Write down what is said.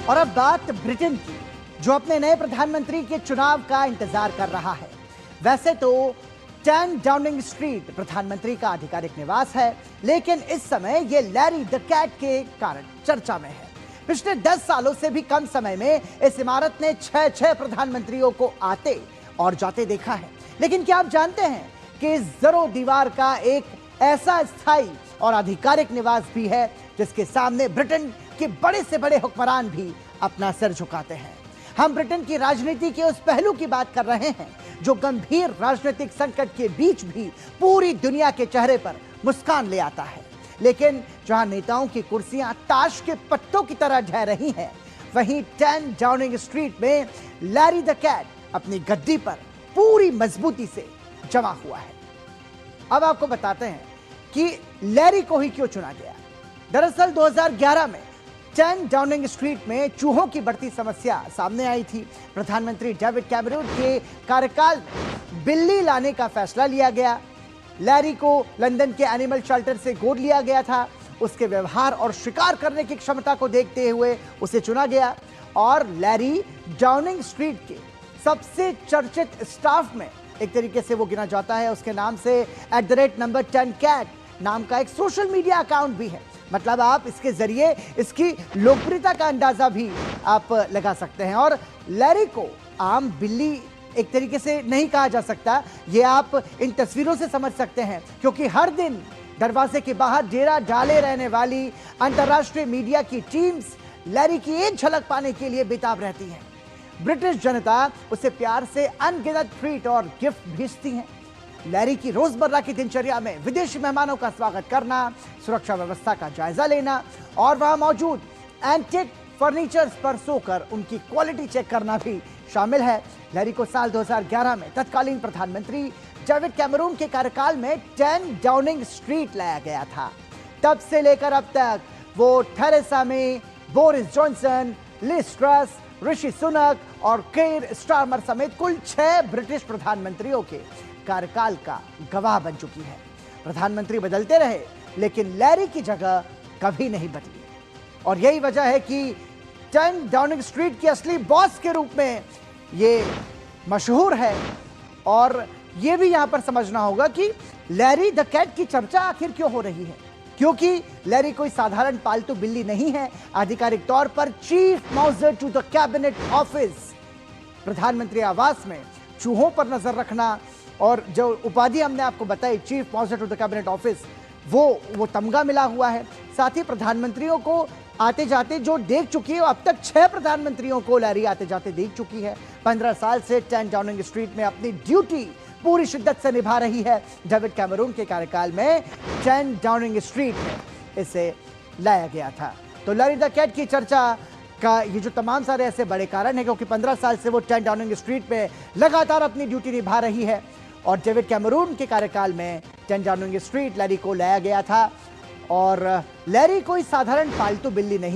और अब बात ब्रिटेन की, जो अपने नए प्रधानमंत्री के चुनाव का इंतजार कर रहा है। वैसे तो 10 डाउनिंग स्ट्रीट प्रधानमंत्री का आधिकारिक निवास है, लेकिन इस समय यह लैरी द कैट के कारण चर्चा में है। पिछले 10 सालों से भी कम समय में इस इमारत ने 6 प्रधानमंत्रियों को आते और जाते देखा है। लेकिन क्या आप जानते हैं कि इस जरो दीवार का एक ऐसा स्थायी और आधिकारिक निवास भी है जिसके सामने ब्रिटेन के बड़े से बड़े हुक्मरान भी अपना सिर झुकाते हैं। हम ब्रिटेन की राजनीति के उस पहलू की बात कर रहे हैं जो गंभीर राजनीतिक संकट के बीच भी पूरी दुनिया के चेहरे पर मुस्कान ले आता है। लेकिन जहां नेताओं की कुर्सियां ताश के पत्तों की तरह ढह रही हैं, वहीं 10 डाउनिंग स्ट्रीट में लैरी द कैट अपनी गद्दी पर पूरी मजबूती से जमा हुआ है। अब आपको बताते हैं कि लैरी को ही क्यों चुना गया। दरअसल 2011 में 10 डाउनिंग स्ट्रीट में चूहों की बढ़ती समस्या सामने आई थी। प्रधानमंत्री डेविड कैमरून के कार्यकाल में बिल्ली लाने का फैसला लिया गया। लैरी को लंदन के एनिमल शेल्टर से गोद लिया गया था। उसके व्यवहार और शिकार करने की क्षमता को देखते हुए उसे चुना गया और लैरी डाउनिंग स्ट्रीट के सबसे चर्चित स्टाफ में एक तरीके से वो गिना जाता है। उसके नाम से @10 कैट नाम का एक सोशल मीडिया अकाउंट भी है। मतलब आप इसके जरिए इसकी लोकप्रियता का अंदाजा भी आप लगा सकते हैं। और लैरी को आम बिल्ली एक तरीके से नहीं कहा जा सकता, ये आप इन तस्वीरों से समझ सकते हैं, क्योंकि हर दिन दरवाजे के बाहर डेरा डाले रहने वाली अंतर्राष्ट्रीय मीडिया की टीम्स लैरी की एक झलक पाने के लिए बेताब रहती हैं। ब्रिटिश जनता उसे प्यार से अनगिनत ट्रीट और गिफ्ट भेजती हैं। लैरी की रोजमर्रा की दिनचर्या में विदेशी मेहमानों का स्वागत करना, सुरक्षा व्यवस्था का जायजा लेना और वहां मौजूद एंटिक फर्नीचर्स पर सोकर उनकी क्वालिटी चेक करना भी शामिल है। लैरी को साल 2011 में तत्कालीन प्रधानमंत्री डेविड कैमरून के कार्यकाल में 10 डाउनिंग स्ट्रीट लाया गया था। तब से लेकर अब तक वो Theresa May, Boris Johnson, Liz Truss, Rishi Sunak और केर स्टारमर समेत कुल 6 ब्रिटिश प्रधानमंत्रियों के कार्यकाल का गवाह बन चुकी है। प्रधानमंत्री बदलते रहे, लेकिन लैरी की जगह कभी नहीं बदली। और यही वजह है कि 10 डाउनिंग स्ट्रीट की असली बॉस के रूप में ये मशहूर है। और ये भी यहां पर समझना होगा कि लैरी द कैट की चर्चा आखिर क्यों हो रही है, क्योंकि लैरी कोई साधारण पालतू बिल्ली नहीं है। आधिकारिक तौर पर chief mouser to the cabinet office, प्रधानमंत्री आवास में चूहों पर नजर रखना, और जो उपाधि हमने आपको बताई chief mouser to the cabinet office, वो तमगा मिला हुआ है। साथ ही प्रधानमंत्रियों को आते जाते जो देख चुकी है, अब तक 6 प्रधानमंत्रियों को लैरी आते जाते देख चुकी है। 15 साल से 10 डाउनिंग स्ट्रीट में अपनी ड्यूटी पूरी शिद्दत से निभा रही है। डेविड कैमरून के कार्यकाल में 10 डाउनिंग स्ट्रीट में इसे लाया गया था। तो लैरी द कैट की चर्चा का ये जो तमाम सारे ऐसे बड़े कारण है, क्योंकि 15 साल से वो 10 डाउनिंग स्ट्रीट में लगातार अपनी ड्यूटी निभा रही है। और डेविड कैमरून के कार्यकाल में 10 डाउनिंग स्ट्रीट लैरी को लाया गया था। और लैरी कोई साधारण पालतू बिल्ली नहीं